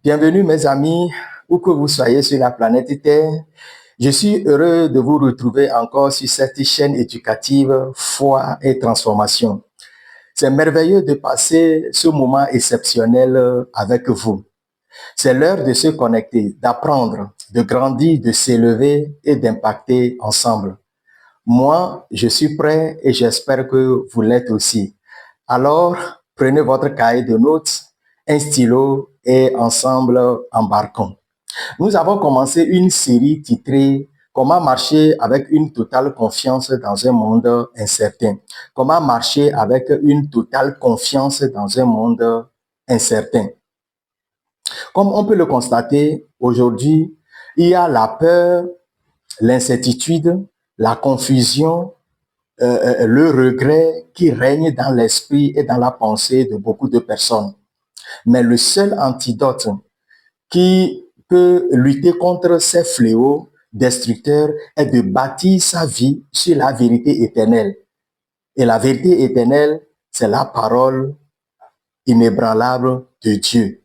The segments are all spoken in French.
Bienvenue mes amis, où que vous soyez sur la planète Terre. Je suis heureux de vous retrouver encore sur cette chaîne éducative Foi et Transformation. C'est merveilleux de passer ce moment exceptionnel avec vous. C'est l'heure de se connecter, d'apprendre, de grandir, de s'élever et d'impacter ensemble. Moi, je suis prêt et j'espère que vous l'êtes aussi. Alors, prenez votre cahier de notes, un stylo et ensemble embarquons. Nous avons commencé une série titrée Comment marcher avec une totale confiance dans un monde incertain. Comment marcher avec une totale confiance dans un monde incertain. Comme on peut le constater, aujourd'hui, il y a la peur, l'incertitude, la confusion, le regret qui règne dans l'esprit et dans la pensée de beaucoup de personnes. Mais le seul antidote qui peut lutter contre ces fléaux destructeurs est de bâtir sa vie sur la vérité éternelle. Et la vérité éternelle, c'est la parole inébranlable de Dieu.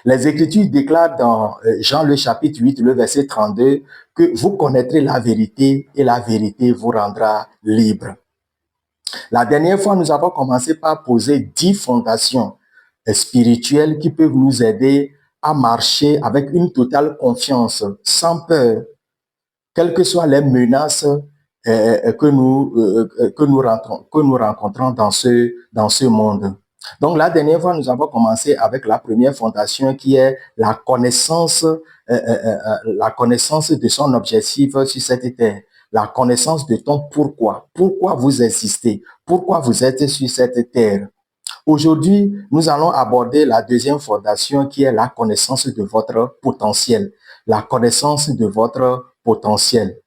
Les Écritures déclarent dans Jean le chapitre 8, le verset 32, que vous connaîtrez la vérité et la vérité vous rendra libre. La dernière fois, nous avons commencé par poser 10 fondations spirituelles qui peuvent nous aider à marcher avec une totale confiance, sans peur, quelles que soient les menaces que nous rencontrons dans ce monde. Donc, la dernière fois, nous avons commencé avec la première fondation qui est la connaissance de son objectif sur cette terre, la connaissance de ton pourquoi. Pourquoi vous existez? Pourquoi vous êtes sur cette terre? Aujourd'hui, nous allons aborder la deuxième fondation qui est la connaissance de votre potentiel. La connaissance de votre potentiel.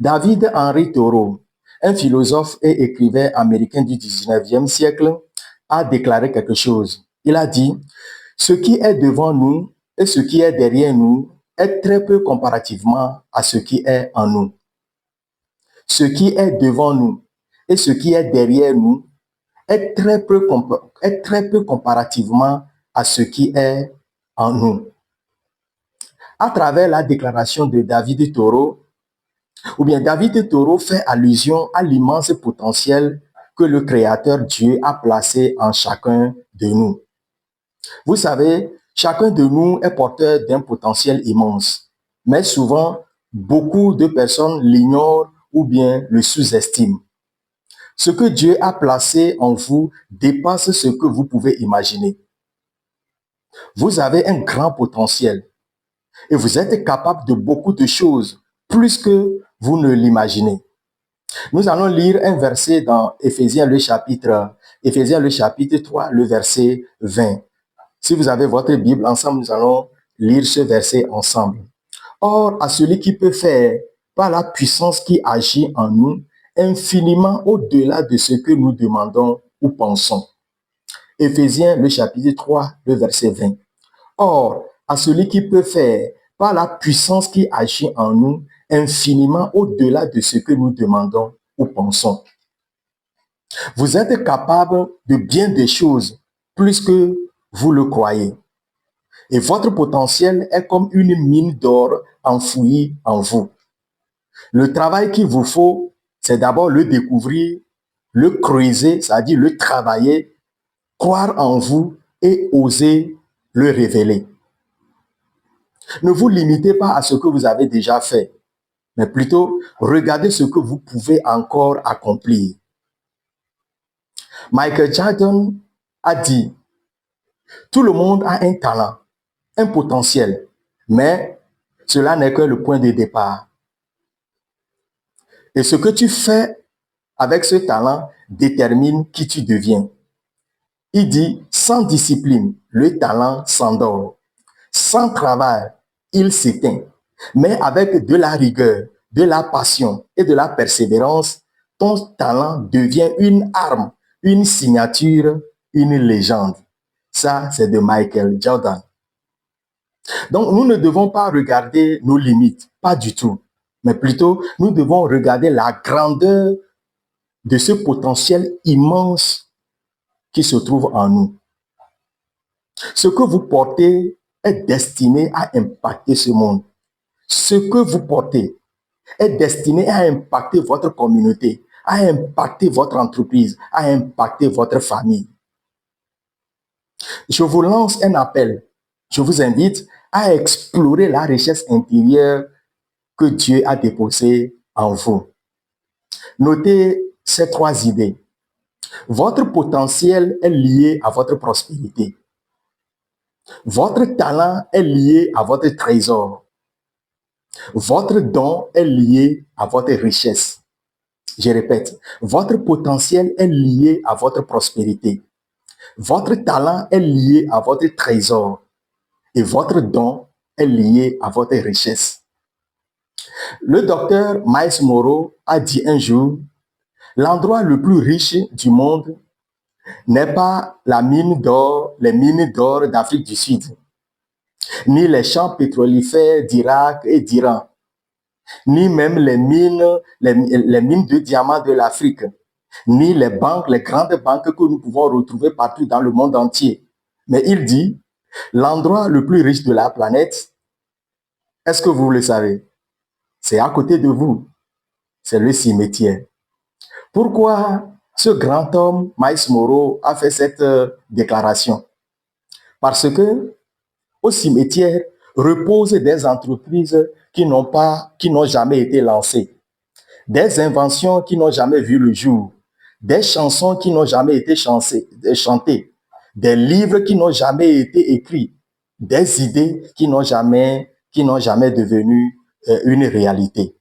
David Henry Thoreau, un philosophe et écrivain américain du 19e siècle, a déclaré quelque chose. Il a dit, ce qui est devant nous et ce qui est derrière nous est très peu comparativement à ce qui est en nous. Ce qui est devant nous et ce qui est derrière nous est très peu comparativement à ce qui est en nous. À travers la déclaration de David Thoreau, David Thoreau fait allusion à l'immense potentiel que le Créateur Dieu a placé en chacun de nous. Vous savez, chacun de nous est porteur d'un potentiel immense, mais souvent, beaucoup de personnes l'ignorent ou bien le sous-estiment. Ce que Dieu a placé en vous dépasse ce que vous pouvez imaginer. Vous avez un grand potentiel et vous êtes capable de beaucoup de choses, plus que vous ne l'imaginez. Nous allons lire un verset dans Éphésiens le chapitre 3, le verset 20. Si vous avez votre Bible, ensemble, nous allons lire ce verset ensemble. Or, à celui qui peut faire, par la puissance qui agit en nous, infiniment au-delà de ce que nous demandons ou pensons. Éphésiens, le chapitre 3, le verset 20. Or, à celui qui peut faire, par la puissance qui agit en nous, infiniment au-delà de ce que nous demandons ou pensons. Vous êtes capable de bien des choses, plus que vous le croyez. Et votre potentiel est comme une mine d'or enfouie en vous. Le travail qu'il vous faut, c'est d'abord le découvrir, le creuser, c'est-à-dire le travailler, croire en vous et oser le révéler. Ne vous limitez pas à ce que vous avez déjà fait, mais plutôt regardez ce que vous pouvez encore accomplir. Michael Jordan a dit, tout le monde a un talent, un potentiel, mais cela n'est que le point de départ. Et ce que tu fais avec ce talent détermine qui tu deviens. Il dit, sans discipline, le talent s'endort. Sans travail, il s'éteint. Mais avec de la rigueur, de la passion et de la persévérance, ton talent devient une arme, une signature, une légende. Ça, c'est de Michael Jordan. Donc, nous ne devons pas regarder nos limites, pas du tout. Mais plutôt, nous devons regarder la grandeur de ce potentiel immense qui se trouve en nous. Ce que vous portez est destiné à impacter ce monde. Ce que vous portez est destiné à impacter votre communauté, à impacter votre entreprise, à impacter votre famille. Je vous lance un appel. Je vous invite à explorer la richesse intérieure que Dieu a déposée en vous. Notez ces 3 idées. Votre potentiel est lié à votre prospérité. Votre talent est lié à votre trésor. Votre don est lié à votre richesse. Je répète, votre potentiel est lié à votre prospérité. Votre talent est lié à votre trésor. Et votre don est lié à votre richesse. Le docteur Miles Monroe a dit un jour, l'endroit le plus riche du monde n'est pas les mines d'or d'Afrique du Sud, ni les champs pétrolifères d'Irak et d'Iran, ni même les mines de diamants de l'Afrique, ni les grandes banques que nous pouvons retrouver partout dans le monde entier. Mais il dit, l'endroit le plus riche de la planète, est-ce que vous le savez? C'est à côté de vous. C'est le cimetière. Pourquoi ce grand homme, Miles Monroe, a fait cette déclaration? Parce que au cimetière reposent des entreprises qui n'ont jamais été lancées, des inventions qui n'ont jamais vu le jour, des chansons qui n'ont jamais été chantées, des livres qui n'ont jamais été écrits, des idées qui n'ont jamais devenu une réalité.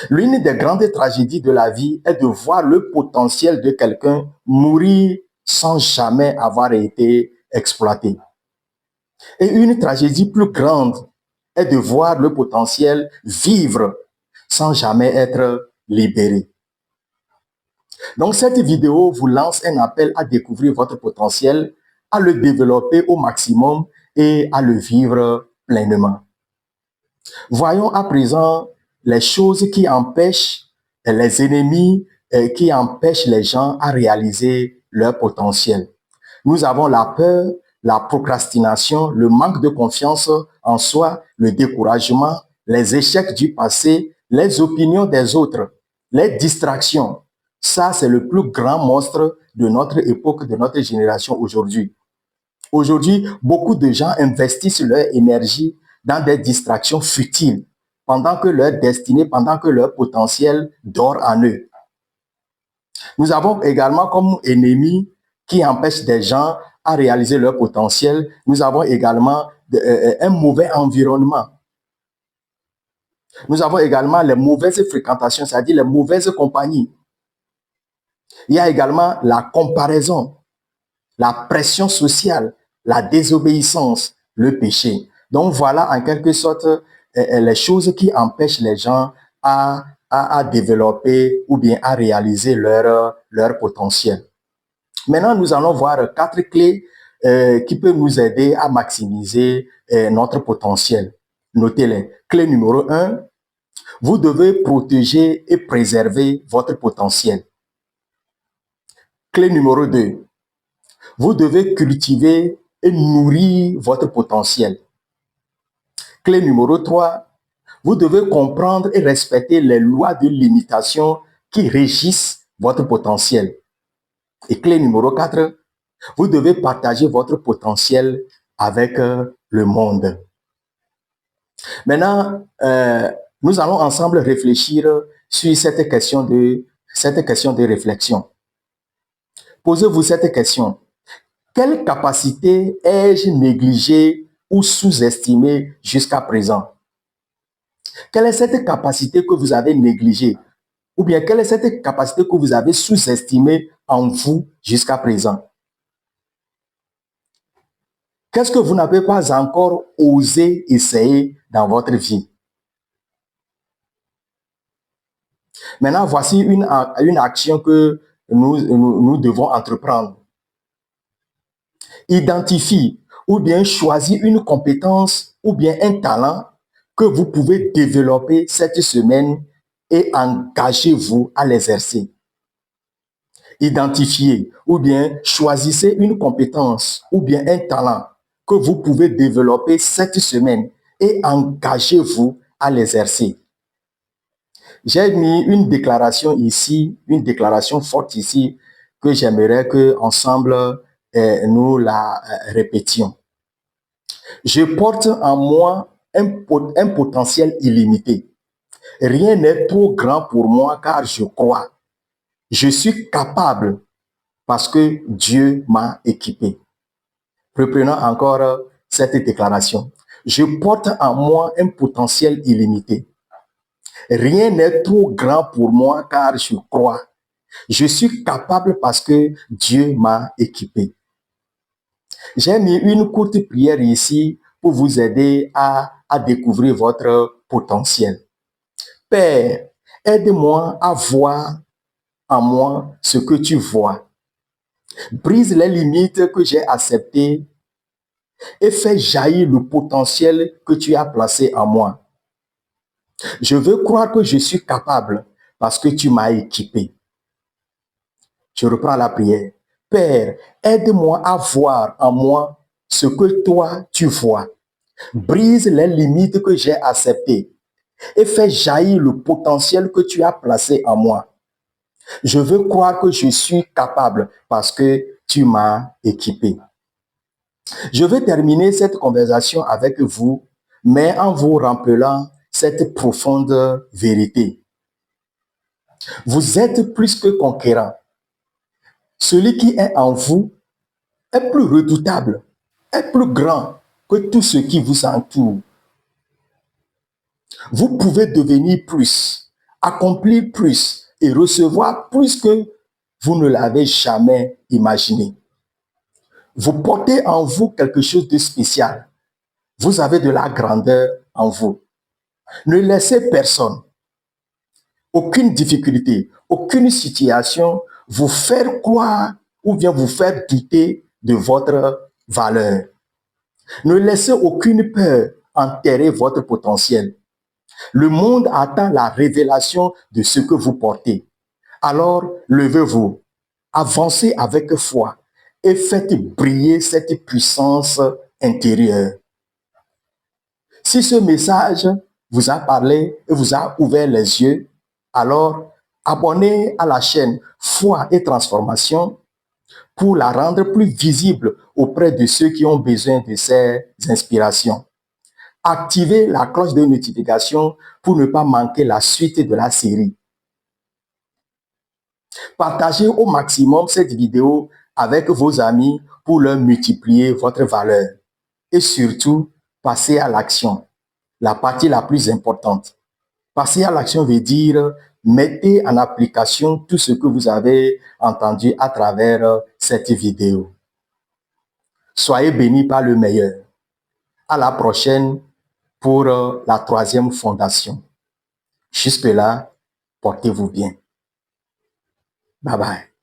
L'une des grandes tragédies de la vie est de voir le potentiel de quelqu'un mourir sans jamais avoir été exploité. Et une tragédie plus grande est de voir le potentiel vivre sans jamais être libéré. Donc cette vidéo vous lance un appel à découvrir votre potentiel, à le développer au maximum et à le vivre pleinement. Voyons à présent les choses qui empêchent les ennemis, qui empêchent les gens à réaliser leur potentiel. Nous avons la peur, la procrastination, le manque de confiance en soi, le découragement, les échecs du passé, les opinions des autres, les distractions. Ça, c'est le plus grand monstre de notre époque, de notre génération aujourd'hui. Aujourd'hui, beaucoup de gens investissent leur énergie dans des distractions futiles, pendant que leur destinée, pendant que leur potentiel dort en eux. Nous avons également comme ennemis qui empêchent des gens à réaliser leur potentiel, nous avons également un mauvais environnement. Nous avons également les mauvaises fréquentations, c'est-à-dire les mauvaises compagnies. Il y a également la comparaison, la pression sociale, la désobéissance, le péché. Donc voilà en quelque sorte les choses qui empêchent les gens à développer ou bien à réaliser leur potentiel. Maintenant, nous allons voir 4 clés qui peuvent nous aider à maximiser notre potentiel. Notez-les. Clé numéro 1, vous devez protéger et préserver votre potentiel. Clé numéro 2, vous devez cultiver et nourrir votre potentiel. Clé numéro 3, vous devez comprendre et respecter les lois de limitation qui régissent votre potentiel. Et clé numéro 4, vous devez partager votre potentiel avec le monde. Maintenant, nous allons ensemble réfléchir sur cette question de réflexion. Posez-vous cette question. Quelle capacité ai-je négligée ou sous-estimée jusqu'à présent? Quelle est cette capacité que vous avez négligée? Ou bien quelle est cette capacité que vous avez sous-estimée en vous jusqu'à présent? Qu'est-ce que vous n'avez pas encore osé essayer dans votre vie? Maintenant, voici une action que nous devons entreprendre. Identifie ou bien choisis une compétence ou bien un talent que vous pouvez développer cette semaine et engagez-vous à l'exercer. Identifiez ou bien choisissez une compétence ou bien un talent que vous pouvez développer cette semaine et engagez-vous à l'exercer. J'ai mis une déclaration ici, une déclaration forte ici, que j'aimerais que ensemble nous la répétions. Je porte en moi un potentiel illimité. Rien n'est trop grand pour moi car je crois. Je suis capable parce que Dieu m'a équipé. Reprenons encore cette déclaration. Je porte en moi un potentiel illimité. Rien n'est trop grand pour moi car je crois. Je suis capable parce que Dieu m'a équipé. J'ai mis une courte prière ici pour vous aider à découvrir votre potentiel. Père, aide-moi à voir en moi ce que tu vois. Brise les limites que j'ai acceptées et fais jaillir le potentiel que tu as placé en moi. Je veux croire que je suis capable parce que tu m'as équipé. Je reprends la prière. Père, aide-moi à voir en moi ce que toi tu vois. Brise les limites que j'ai acceptées et fais jaillir le potentiel que tu as placé en moi. Je veux croire que je suis capable parce que tu m'as équipé. Je vais terminer cette conversation avec vous, mais en vous rappelant cette profonde vérité. Vous êtes plus que conquérant. Celui qui est en vous est plus redoutable, est plus grand que tout ce qui vous entoure. Vous pouvez devenir plus, accomplir plus et recevoir plus que vous ne l'avez jamais imaginé. Vous portez en vous quelque chose de spécial. Vous avez de la grandeur en vous. Ne laissez personne, aucune difficulté, aucune situation vous faire croire ou bien vous faire douter de votre valeur. Ne laissez aucune peur enterrer votre potentiel. Le monde attend la révélation de ce que vous portez. Alors, levez-vous, avancez avec foi et faites briller cette puissance intérieure. Si ce message vous a parlé et vous a ouvert les yeux, alors abonnez à la chaîne Foi et Transformation pour la rendre plus visible auprès de ceux qui ont besoin de ces inspirations. Activez la cloche de notification pour ne pas manquer la suite de la série. Partagez au maximum cette vidéo avec vos amis pour leur multiplier votre valeur. Et surtout, passez à l'action. La partie la plus importante. Passer à l'action veut dire mettez en application tout ce que vous avez entendu à travers cette vidéo. Soyez bénis par le meilleur. À la prochaine pour la 3e fondation. Jusque-là, portez-vous bien. Bye bye.